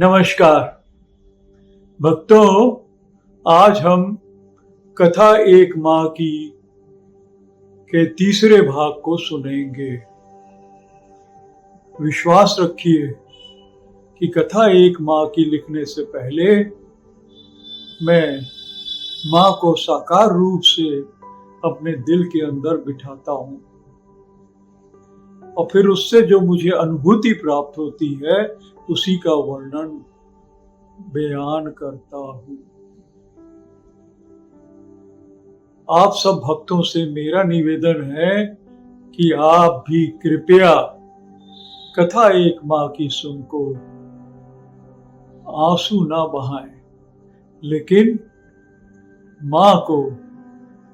नमस्कार भक्तों, आज हम कथा एक माँ की के तीसरे भाग को सुनेंगे। विश्वास रखिए कि कथा एक माँ की लिखने से पहले मैं माँ को साकार रूप से अपने दिल के अंदर बिठाता हूँ और फिर उससे जो मुझे अनुभूति प्राप्त होती है उसी का वर्णन बयान करता हूँ। आप सब भक्तों से मेरा निवेदन है कि आप भी कृपया कथा एक माँ की सुनकर आंसू ना बहाएं, लेकिन माँ को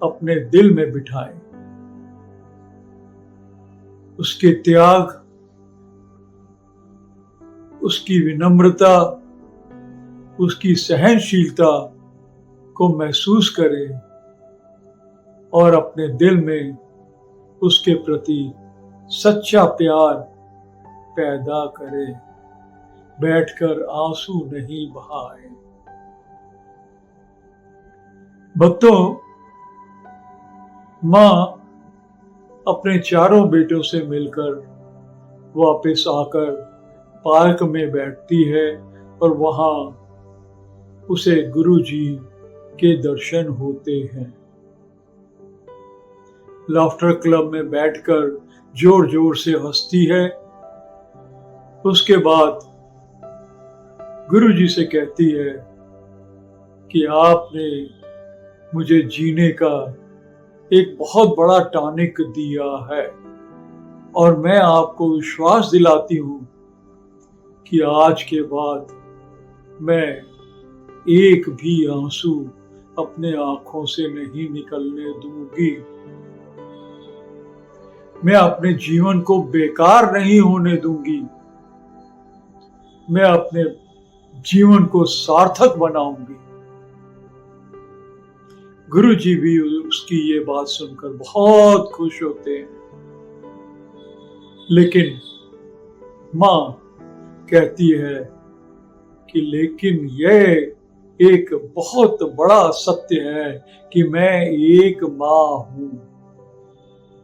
अपने दिल में बिठाएं। उसके त्याग, उसकी विनम्रता, उसकी सहनशीलता को महसूस करें और अपने दिल में उसके प्रति सच्चा प्यार पैदा करें। बैठकर आंसू नहीं बहाएं। भक्तों, माँ अपने चारों बेटों से मिलकर वापस आकर पार्क में बैठती है और वहां उसे गुरुजी के दर्शन होते हैं। लाफ्टर क्लब में बैठकर जोर जोर से हंसती है। उसके बाद गुरुजी से कहती है कि आपने मुझे जीने का एक बहुत बड़ा टॉनिक दिया है और मैं आपको विश्वास दिलाती हूं कि आज के बाद मैं एक भी आंसू अपने आंखों से नहीं निकलने दूंगी। मैं अपने जीवन को बेकार नहीं होने दूंगी। मैं अपने जीवन को सार्थक बनाऊंगी। गुरुजी भी उसकी ये बात सुनकर बहुत खुश होते हैं, लेकिन माँ कहती है कि लेकिन यह एक बहुत बड़ा सत्य है कि मैं एक माँ हूं,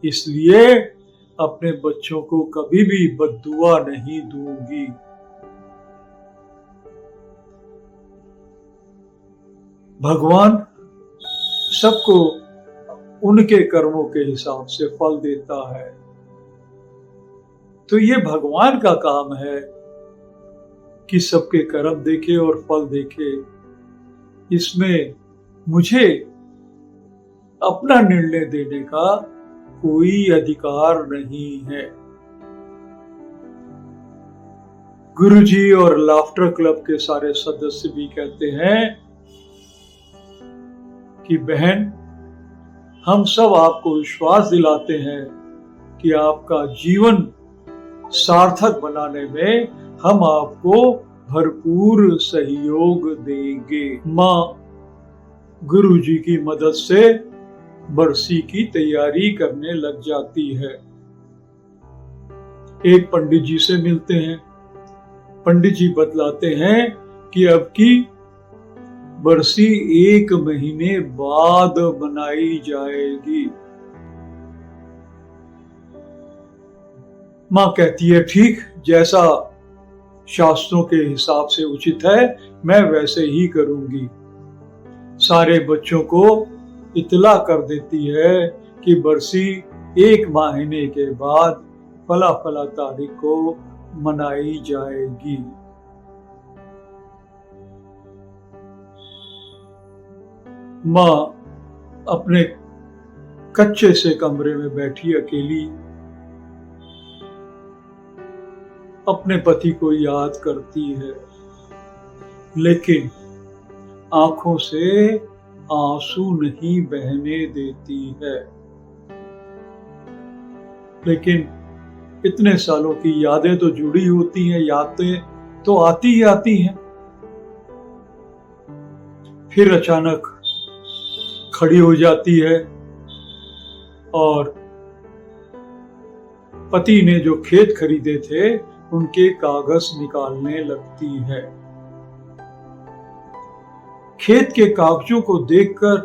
इसलिए अपने बच्चों को कभी भी बद्दुआ नहीं दूंगी। भगवान सबको उनके कर्मों के हिसाब से फल देता है, तो ये भगवान का काम है कि सबके कर्म देखे और फल देखे। इसमें मुझे अपना निर्णय देने का कोई अधिकार नहीं है। गुरुजी और लाफ्टर क्लब के सारे सदस्य भी कहते हैं कि बहन, हम सब आपको विश्वास दिलाते हैं कि आपका जीवन सार्थक बनाने में हम आपको भरपूर सहयोग देंगे। माँ गुरुजी की मदद से बरसी की तैयारी करने लग जाती है। एक पंडित जी से मिलते हैं। पंडित जी बतलाते हैं कि अब की बरसी 1 महीने बाद मनाई जाएगी। माँ कहती है, ठीक, जैसा शास्त्रों के हिसाब से उचित है मैं वैसे ही करूंगी। सारे बच्चों को इतला कर देती है कि बरसी 1 महीने के बाद फला फला तारीख को मनाई जाएगी। माँ अपने कच्चे से कमरे में बैठी अकेली अपने पति को याद करती है, लेकिन आंखों से आंसू नहीं बहने देती है। लेकिन इतने सालों की यादें तो जुड़ी होती हैं, यादें तो आती ही आती हैं। फिर अचानक खड़ी हो जाती है और पति ने जो खेत खरीदे थे उनके कागज निकालने लगती है। खेत के कागजों को देखकर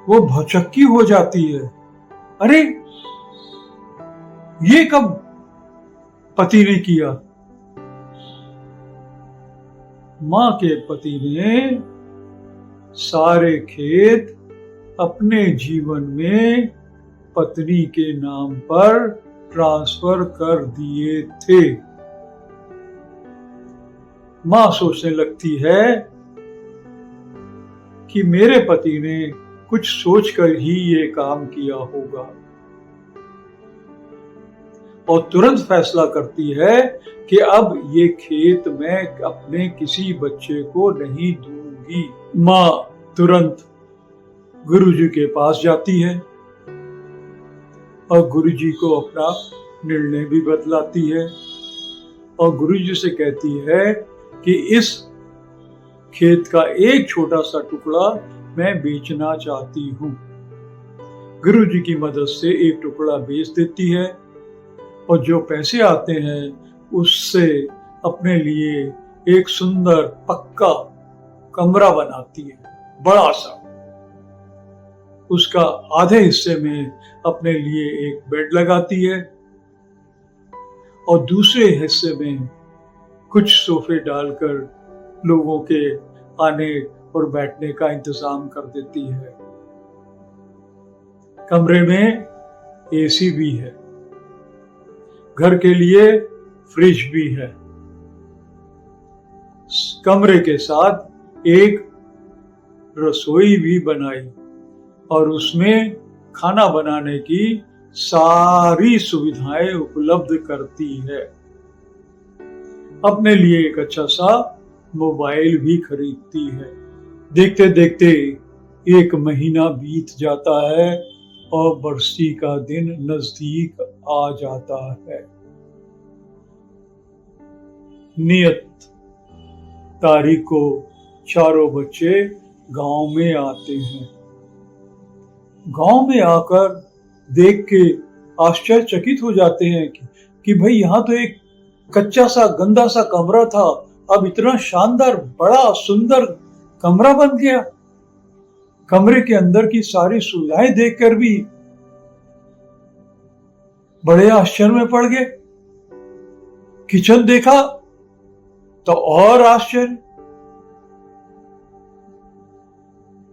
वो भौचक्की हो जाती है। अरे, ये कब पति ने किया? मां के पति ने सारे खेत अपने जीवन में पत्नी के नाम पर ट्रांसफर कर दिए थे। मां सोचने लगती है कि मेरे पति ने कुछ सोचकर ही ये काम किया होगा, और तुरंत फैसला करती है कि अब ये खेत मैं अपने किसी बच्चे को नहीं दूंगी। मां तुरंत गुरुजी के पास जाती है और गुरुजी को अपना निर्णय भी बतलाती है और गुरुजी से कहती है कि इस खेत का एक छोटा सा टुकड़ा मैं बेचना चाहती हूँ। गुरुजी की मदद से एक टुकड़ा बेच देती है और जो पैसे आते हैं उससे अपने लिए एक सुंदर पक्का कमरा बनाती है, बड़ा सा। उसका आधे हिस्से में अपने लिए एक बेड लगाती है और दूसरे हिस्से में कुछ सोफे डालकर लोगों के आने और बैठने का इंतजाम कर देती है। कमरे में एसी भी है, घर के लिए फ्रिज भी है। कमरे के साथ एक रसोई भी बनाई और उसमें खाना बनाने की सारी सुविधाएं उपलब्ध करती है। अपने लिए एक अच्छा सा मोबाइल भी खरीदती है। देखते देखते एक महीना बीत जाता है और बरसी का दिन नजदीक आ जाता है। नियत तारीख को चारों बच्चे गांव में आते हैं। गांव में आकर देख के आश्चर्यचकित हो जाते हैं कि भाई यहाँ तो एक कच्चा सा गंदा सा कमरा था, अब इतना शानदार बड़ा सुंदर कमरा बन गया। कमरे के अंदर की सारी सुविधाएं देखकर भी बड़े आश्चर्य में पड़ गए। किचन देखा तो और आश्चर्य।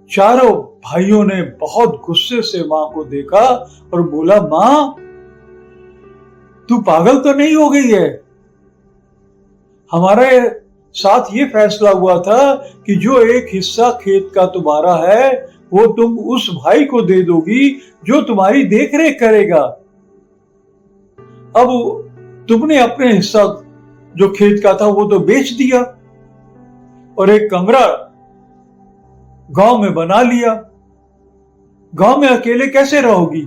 चारों भाइयों ने बहुत गुस्से से मां को देखा और बोला, मां, तू पागल तो नहीं हो गई है? हमारे साथ ये फैसला हुआ था कि जो एक हिस्सा खेत का तुम्हारा है वो तुम उस भाई को दे दोगी जो तुम्हारी देखरेख करेगा। अब तुमने अपने हिस्सा जो खेत का था वो तो बेच दिया और एक कमरा गांव में बना लिया। गांव में अकेले कैसे रहोगी?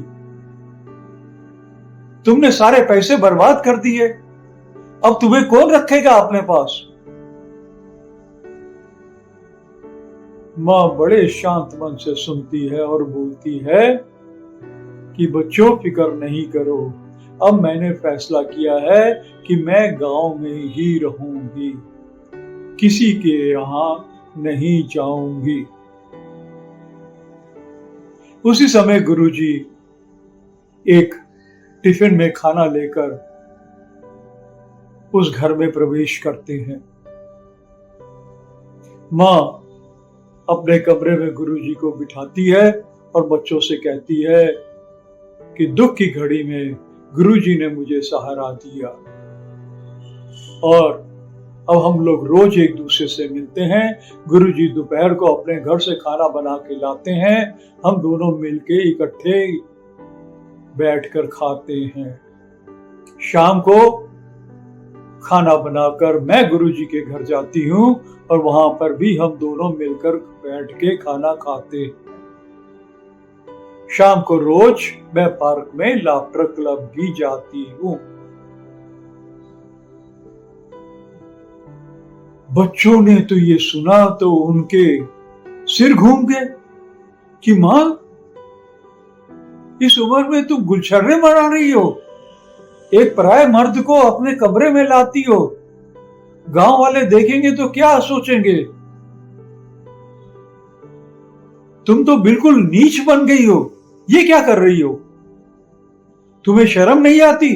तुमने सारे पैसे बर्बाद कर दिए, अब तुम्हें कौन रखेगा अपने पास? मां बड़े शांत मन से सुनती है और बोलती है कि बच्चों, फिक्र नहीं करो, अब मैंने फैसला किया है कि मैं गांव में ही रहूंगी, किसी के यहां नहीं जाऊंगी। उसी समय गुरुजी एक टिफिन में खाना लेकर उस घर में प्रवेश करते हैं। मां अपने कमरे में गुरुजी को बिठाती है और बच्चों से कहती है कि दुख की घड़ी में गुरुजी ने मुझे सहारा दिया और अब हम लोग रोज एक दूसरे से मिलते हैं। गुरुजी दोपहर को अपने घर से खाना बना के लाते हैं, हम दोनों मिलके इकट्ठे बैठकर खाते हैं। शाम को खाना बनाकर मैं गुरुजी के घर जाती हूँ और वहां पर भी हम दोनों मिलकर बैठ के खाना खाते हैं। शाम को रोज मैं पार्क में लाफ्टर क्लब भी जाती हूँ। बच्चों ने तो ये सुना तो उनके सिर घूम गए कि मां, इस उम्र में तुम गुलछर्रे मना रही हो, एक पराये मर्द को अपने कमरे में लाती हो, गांव वाले देखेंगे तो क्या सोचेंगे? तुम तो बिल्कुल नीच बन गई हो, ये क्या कर रही हो? तुम्हें शर्म नहीं आती?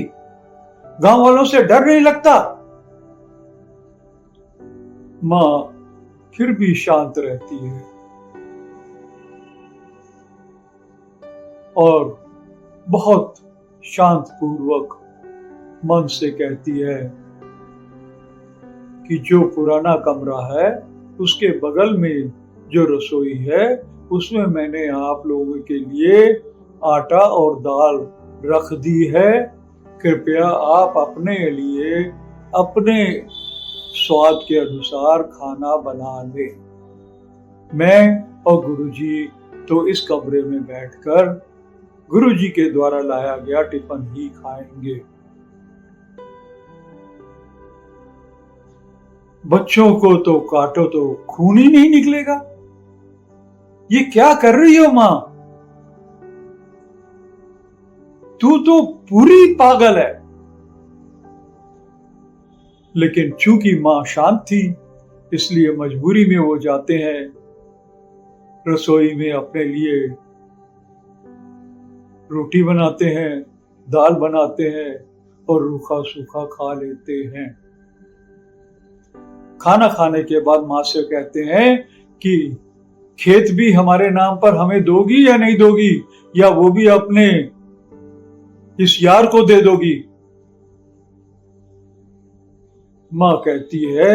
गांव वालों से डर नहीं लगता? मां फिर भी शांत रहती है और बहुत शांतपूर्वक मन से कहती है कि जो पुराना कमरा है उसके बगल में जो रसोई है उसमें मैंने आप लोगों के लिए आटा और दाल रख दी है। कृपया आप अपने लिए अपने स्वाद के अनुसार खाना बना लें। मैं और गुरुजी तो इस कमरे में बैठकर गुरुजी के द्वारा लाया गया टिफिन ही खाएंगे। बच्चों को तो काटो तो खून ही नहीं निकलेगा। ये क्या कर रही हो मां? तू तो पूरी पागल है। लेकिन चूंकि मां शांत थी इसलिए मजबूरी में वो जाते हैं रसोई में, अपने लिए रोटी बनाते हैं, दाल बनाते हैं और रूखा सूखा खा लेते हैं। खाना खाने के बाद मां से कहते हैं कि खेत भी हमारे नाम पर हमें दोगी या नहीं दोगी, या वो भी अपने इस यार को दे दोगी? मां कहती है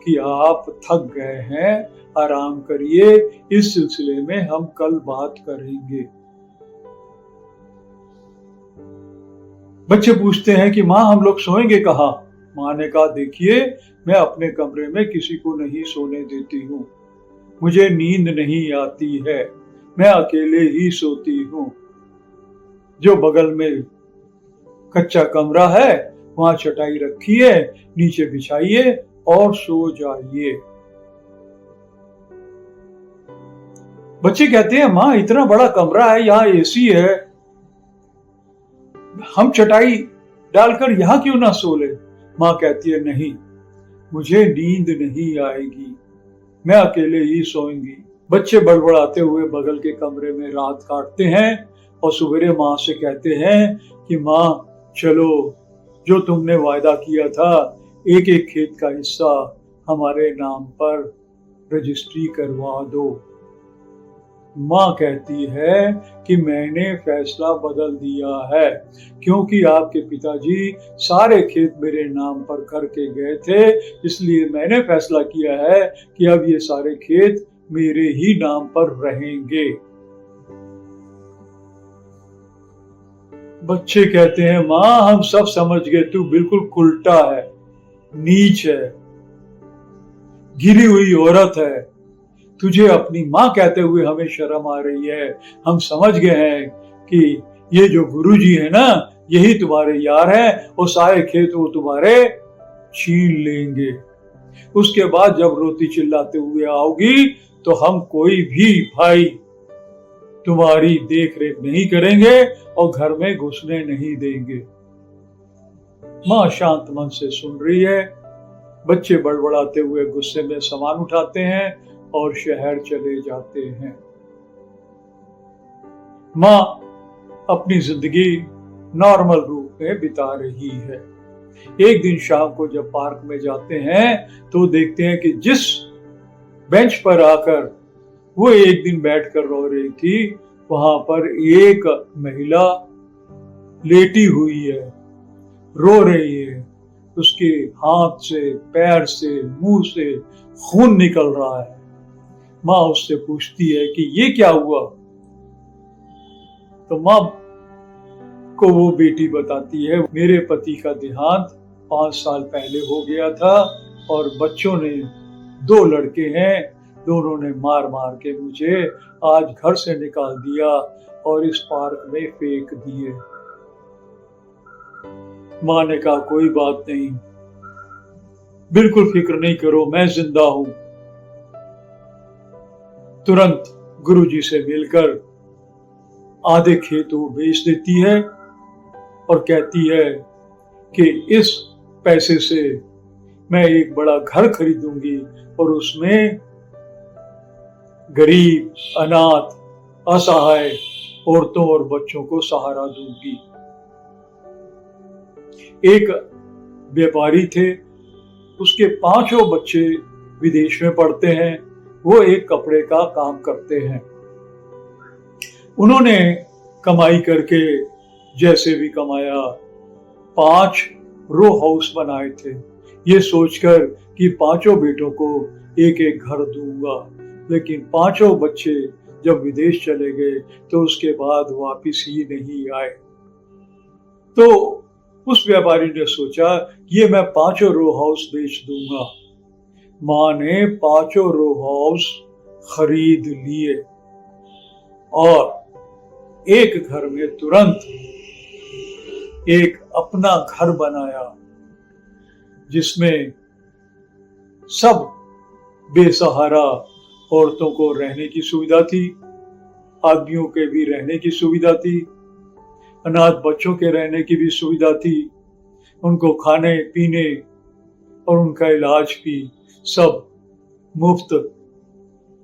कि आप थक गए हैं, आराम करिए, इस सिलसिले में हम कल बात करेंगे। बच्चे पूछते हैं कि मां हम लोग सोएंगे कहाँ? मां ने कहा देखिए, मैं अपने कमरे में किसी को नहीं सोने देती हूँ, मुझे नींद नहीं आती है, मैं अकेले ही सोती हूँ। जो बगल में कच्चा कमरा है वहां चटाई रखी है, नीचे बिछाइए और सो जाइए। बच्चे कहते हैं मां इतना बड़ा कमरा है, यहाँ एसी है, हम चटाई डालकर यहाँ क्यों ना सो ले? मां कहती है नहीं, मुझे नींद नहीं आएगी, मैं अकेले ही सोऊंगी। बच्चे बड़बड़ाते हुए बगल के कमरे में रात काटते हैं और सवेरे मां से कहते हैं कि मां चलो, जो तुमने वायदा किया था एक एक खेत का हिस्सा हमारे नाम पर रजिस्ट्री करवा दो। मां कहती है कि मैंने फैसला बदल दिया है, क्योंकि आपके पिताजी सारे खेत मेरे नाम पर करके गए थे, इसलिए मैंने फैसला किया है कि अब ये सारे खेत मेरे ही नाम पर रहेंगे। बच्चे कहते हैं मां हम सब समझ गए, तू बिल्कुल उल्टा है, नीच है, गिरी हुई औरत है, तुझे अपनी मां कहते हुए हमें शर्म आ रही है। हम समझ गए हैं कि ये जो गुरुजी है ना, यही तुम्हारे यार हैं और सारे खेत वो तुम्हारे छीन लेंगे। उसके बाद जब रोती चिल्लाते हुए आओगी तो हम कोई भी भाई तुम्हारी देख रेख नहीं करेंगे और घर में घुसने नहीं देंगे। मां शांत मन से सुन रही है। बच्चे बड़बड़ाते हुए गुस्से में सामान उठाते हैं और शहर चले जाते हैं। मां अपनी जिंदगी नॉर्मल रूप में बिता रही है। एक दिन शाम को जब पार्क में जाते हैं तो देखते हैं कि जिस बेंच पर आकर वो एक दिन बैठकर रो रही थी, वहां पर एक महिला लेटी हुई है, रो रही है, उसके हाथ से, पैर से, मुंह से खून निकल रहा है। मां उससे पूछती है कि ये क्या हुआ? तो मां को वो बेटी बताती है मेरे पति का देहांत 5 साल पहले हो गया था और बच्चों ने 2 लड़के हैं, दोनों ने मार मार के मुझे आज घर से निकाल दिया और इस पार्क में फेंक दिए। मां ने कहा कोई बात नहीं, बिल्कुल फिक्र नहीं करो, मैं जिंदा हूं। तुरंत गुरुजी से मिलकर आधे खेत वो बेच देती है और कहती है कि इस पैसे से मैं एक बड़ा घर खरीदूंगी और उसमें गरीब, अनाथ, असहाय औरतों और बच्चों को सहारा दूंगी। एक व्यापारी थे, उसके 5 बच्चे विदेश में पढ़ते हैं। वो एक कपड़े का काम करते हैं। उन्होंने कमाई करके जैसे भी कमाया 5 रो हाउस बनाए थे, ये सोचकर कि 5 बेटों को एक एक घर दूंगा। लेकिन 5 बच्चे जब विदेश चले गए तो उसके बाद वापिस ही नहीं आए। तो उस व्यापारी ने सोचा ये मैं 5 रो हाउस बेच दूंगा। माँ ने 5 रो हाउस खरीद लिए और एक घर में तुरंत एक अपना घर बनाया, जिसमें सब बेसहारा औरतों को रहने की सुविधा थी, आदमियों के भी रहने की सुविधा थी, अनाथ बच्चों के रहने की भी सुविधा थी, उनको खाने पीने और उनका इलाज भी सब मुफ्त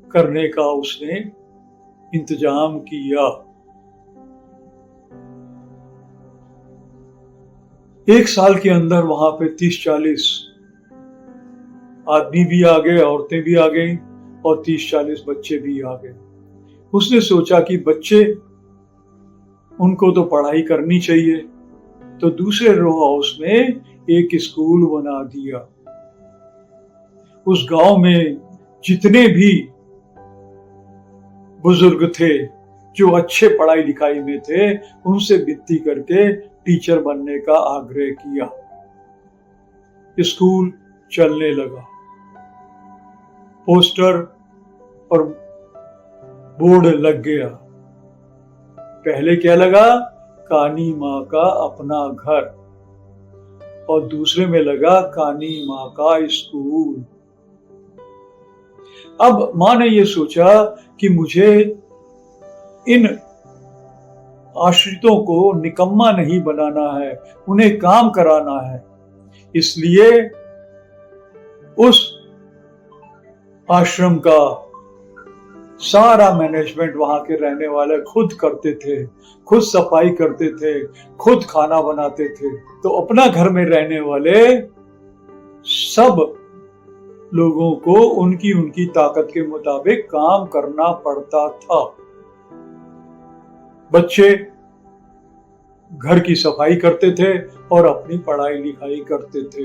करने का उसने इंतजाम किया। एक साल के अंदर वहां पे 30-40 आदमी भी आ गए, औरतें भी आ गई और 30-40 बच्चे भी आ गए। उसने सोचा कि बच्चे, उनको तो पढ़ाई करनी चाहिए, तो दूसरे रो हाउस में एक स्कूल बना दिया। उस गांव में जितने भी बुजुर्ग थे जो अच्छे पढ़ाई लिखाई में थे, उनसे विनती करके टीचर बनने का आग्रह किया। स्कूल चलने लगा। पोस्टर और बोर्ड लग गया। पहले क्या लगा? कानी माँ का अपना घर, और दूसरे में लगा कानी माँ का स्कूल। अब माँ ने ये सोचा कि मुझे इन आश्रितों को निकम्मा नहीं बनाना है, उन्हें काम कराना है। इसलिए उस आश्रम का सारा मैनेजमेंट वहां के रहने वाले खुद करते थे, खुद सफाई करते थे, खुद खाना बनाते थे। तो अपना घर में रहने वाले सब लोगों को उनकी उनकी ताकत के मुताबिक काम करना पड़ता था। बच्चे घर की सफाई करते थे और अपनी पढ़ाई लिखाई करते थे।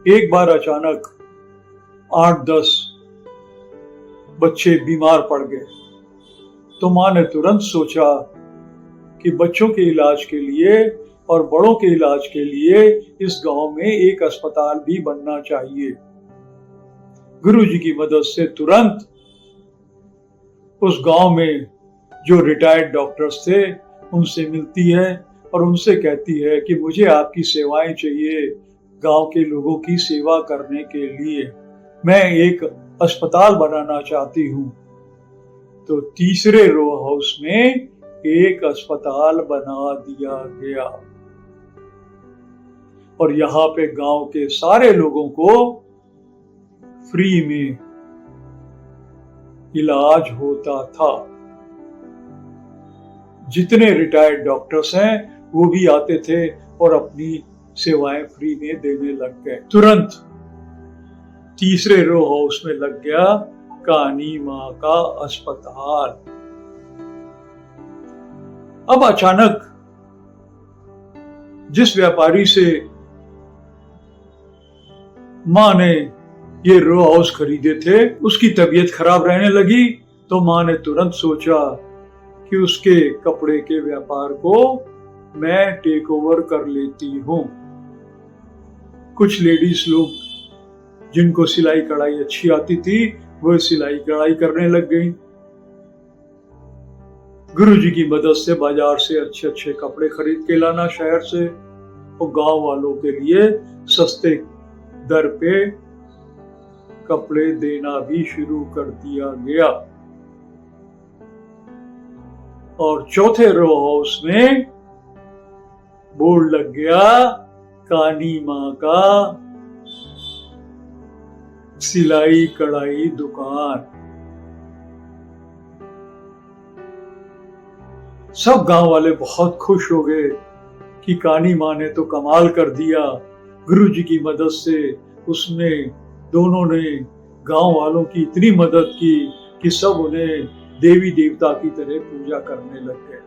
एक बार अचानक 8-10 बच्चे बीमार पड़ गए, तो माँ ने तुरंत सोचा कि बच्चों के इलाज के लिए और बड़ों के इलाज के लिए इस गांव में एक अस्पताल भी बनना चाहिए। गुरुजी की मदद से तुरंत उस गांव में जो रिटायर्ड डॉक्टर्स थे उनसे मिलती है और उनसे कहती है कि मुझे आपकी सेवाएं चाहिए गांव के लोगों की सेवा करने के लिए, मैं एक अस्पताल बनाना चाहती हूँ। तो तीसरे रो हाउस में एक अस्पताल बना दिया गया और यहाँ पे गांव के सारे लोगों को फ्री में इलाज होता था। जितने रिटायर्ड डॉक्टर्स हैं वो भी आते थे और अपनी सेवाएं फ्री में देने लग गए। तुरंत तीसरे रो हाउस में लग गया कानी माँ का अस्पताल। अब अचानक जिस व्यापारी से माँ ने ये रो हाउस खरीदे थे उसकी तबीयत खराब रहने लगी, तो माँ ने तुरंत सोचा कि उसके कपड़े के व्यापार को मैं टेक ओवर कर लेती हूँ। कुछ लेडीज लोग जिनको सिलाई कढ़ाई अच्छी आती थी वो सिलाई कढ़ाई करने लग गई। गुरुजी की मदद से बाजार से अच्छे अच्छे कपड़े खरीद के लाना शहर से, और गांव वालों के लिए सस्ते दर पे कपड़े देना भी शुरू कर दिया गया। और चौथे रो हाउस में बोर्ड लग गया कानी माँ का सिलाई कढ़ाई दुकान। सब गांव वाले बहुत खुश हो गए कि कानी माँ ने तो कमाल कर दिया। गुरुजी की मदद से उसने दोनों ने गांव वालों की इतनी मदद की कि सब उन्हें देवी देवता की तरह पूजा करने लग गए।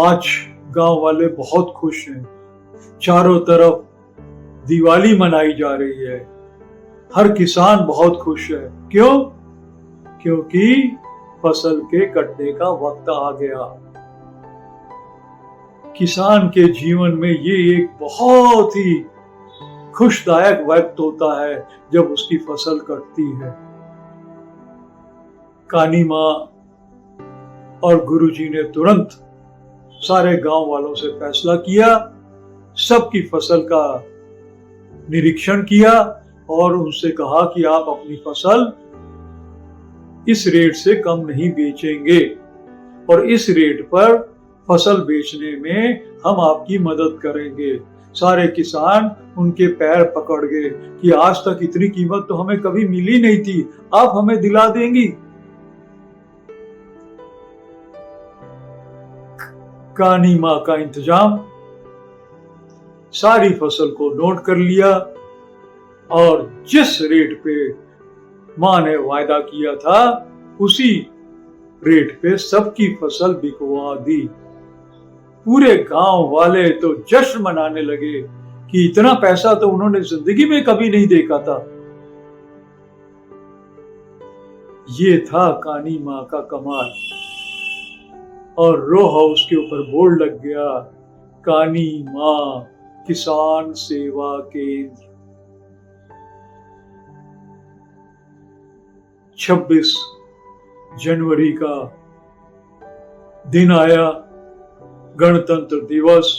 आज गांव वाले बहुत खुश हैं। चारों तरफ दिवाली मनाई जा रही है। हर किसान बहुत खुश है। क्यों? क्योंकि फसल के कटने का वक्त आ गया। किसान के जीवन में ये एक बहुत ही खुशदायक वक्त होता है जब उसकी फसल कटती है। कानी माँ और गुरुजी ने तुरंत सारे गांव वालों से फैसला किया, सबकी फसल का निरीक्षण किया और उनसे कहा कि आप अपनी फसल इस रेट से कम नहीं बेचेंगे और इस रेट पर फसल बेचने में हम आपकी मदद करेंगे। सारे किसान उनके पैर पकड़ गए कि आज तक इतनी कीमत तो हमें कभी मिली नहीं थी, आप हमें दिला देंगी। कानी माँ का इंतजाम सारी फसल को नोट कर लिया और जिस रेट पे माँ ने वायदा किया था उसी रेट पे सबकी फसल बिकवा दी। पूरे गांव वाले तो जश्न मनाने लगे कि इतना पैसा तो उन्होंने जिंदगी में कभी नहीं देखा था। ये था कानी माँ का कमाल। और रो हाउस के ऊपर बोर्ड लग गया, कानी माँ किसान सेवा केंद्र। 26 जनवरी का दिन आया, गणतंत्र दिवस।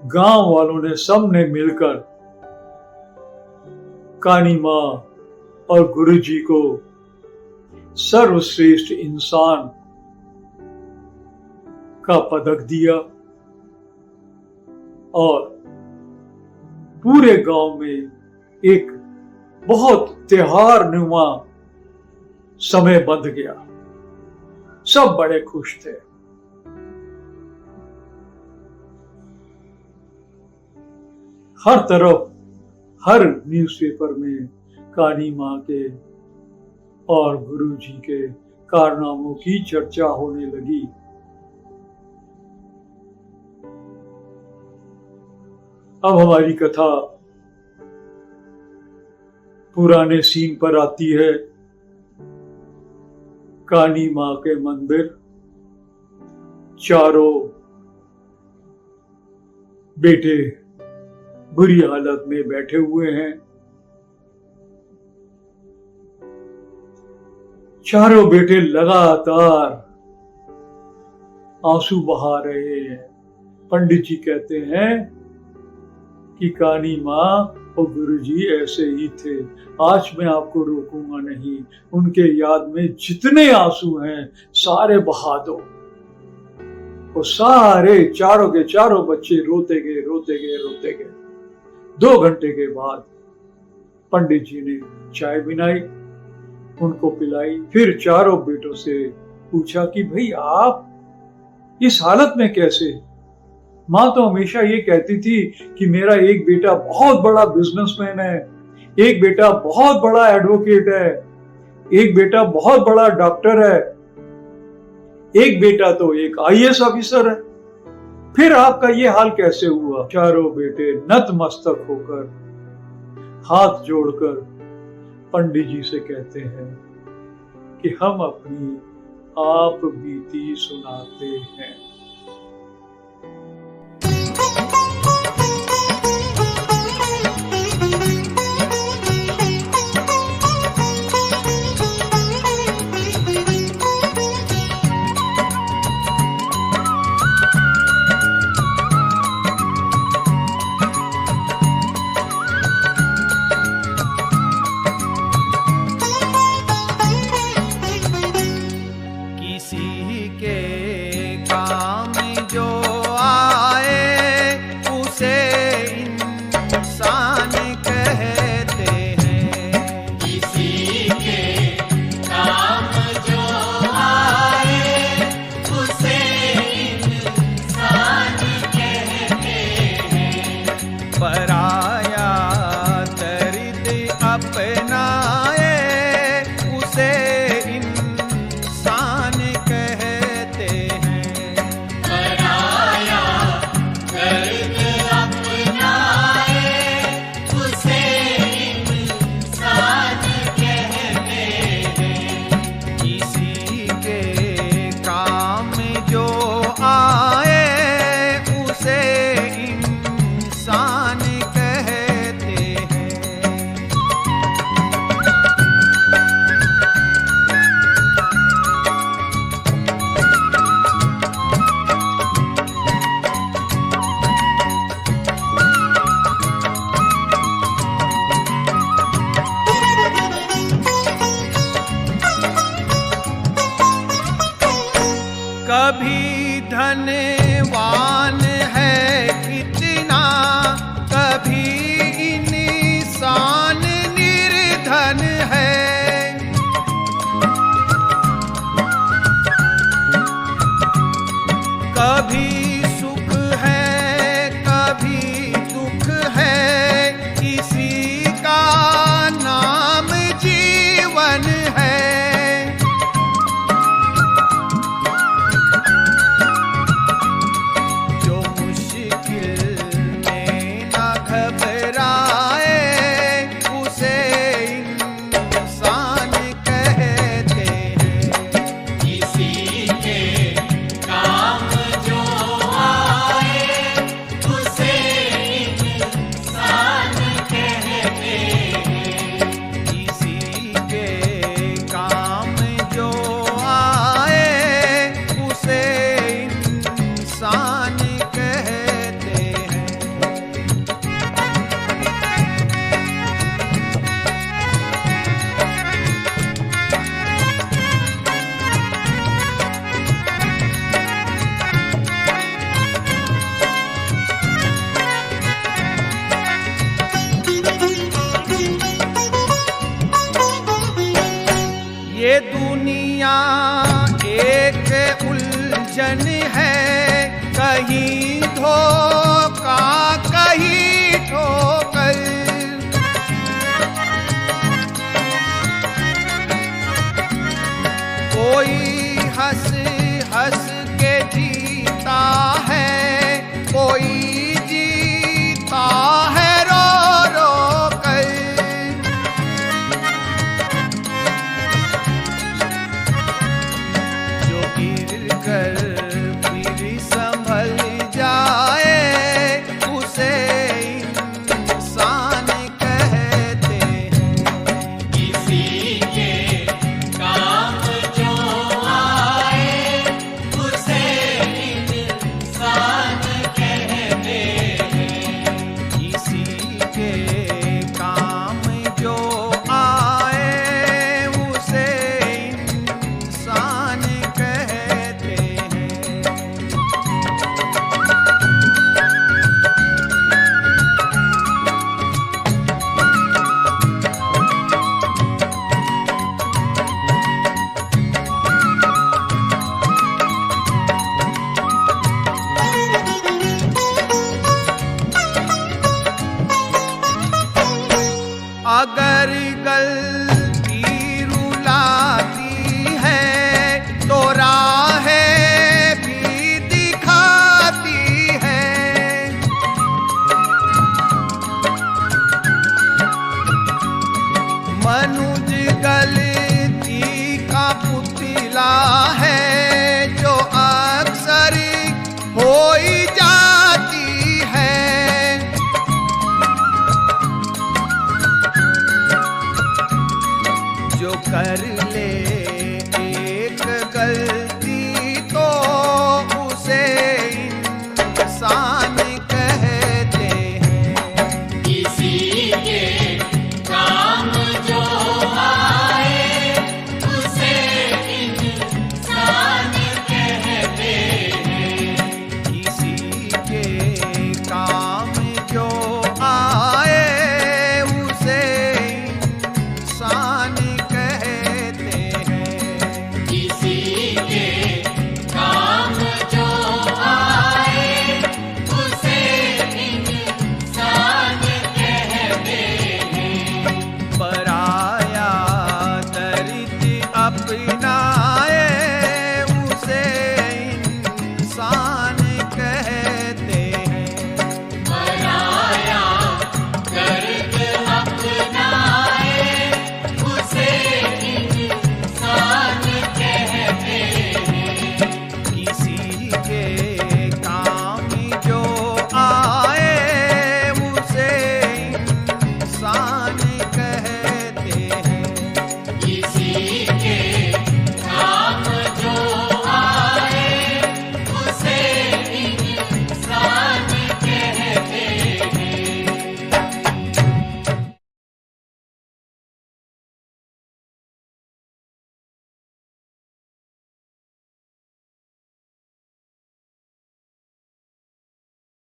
गांव वालों ने सबने मिलकर कानी माँ और गुरुजी को सर्वश्रेष्ठ इंसान का पदक दिया और पूरे गांव में एक बहुत त्योहारनुमा समय बंध गया। सब बड़े खुश थे। हर तरफ, हर न्यूज़पेपर में कानी माँ के और गुरुजी के कारनामों की चर्चा होने लगी। अब हमारी कथा पुराने सीन पर आती है। कानी माँ के मंदिर, चारों बेटे बुरी हालत में बैठे हुए हैं। चारों बेटे लगातार आंसू बहा रहे हैं। पंडित जी कहते हैं कि कानी माँ और गुरुजी ऐसे ही थे, आज मैं आपको रोकूंगा नहीं, उनके याद में जितने आंसू हैं सारे बहा दो। वो सारे चारों के चारों बच्चे रोते गए, रोते गए, रोते गए। 2 घंटे के बाद पंडित जी ने चाय बनाई, उनको पिलाई, फिर चारों बेटों से पूछा कि भाई आप इस हालत में कैसे? माँ तो हमेशा ये कहती थी कि मेरा एक बेटा बहुत बड़ा बिजनेसमैन है, एक बेटा बहुत बड़ा एडवोकेट है, एक बेटा बहुत बड़ा डॉक्टर है, एक बेटा तो एक आईएएस ऑफिसर है, फिर आपका ये हाल कैसे हुआ? चारों बेटे नतमस्तक होकर, हाथ जोड़कर पंडित जी से कहते हैं कि हम अपनी आप बीती सुनाते हैं। किसी के काम पराया दर्द अपनाए उसे इंसान कहते हैं। पराया दर्द अपनाए उसे इंसान कहते हैं। किसी के काम जो आए उसे इंसान कहते हैं। कभी धनवान है कितना, कभी इंसान निर्धन है। कभी सुख है कभी दुख है, किसी का नाम जीवन है। जो मुश्किल में न घबराए उसे इंसान कहते हैं। किसी के काम जो आए उसे इंसान कहते हैं। किसी के काम जो आए उसे इंसान कहते हैं। ये दुनिया एक उलझन है, कहीं धोखा कहीं ठोकर। कोई हंस हंस के जीता है, कोई जीता है रो रो कर। जो गिर कर फिर संभल जाए उसे इंसान कहते हैं। किसी के काम जो आए उसे इंसान कहते हैं। किसी के काम जो आए उसे इंसान कहते हैं। अगर गलती रुलाती है तो राहें भी दिखाती है। मनुज गलती का पुतला है जो अक्सर हो ही जाती है। जो कर ले एक गलती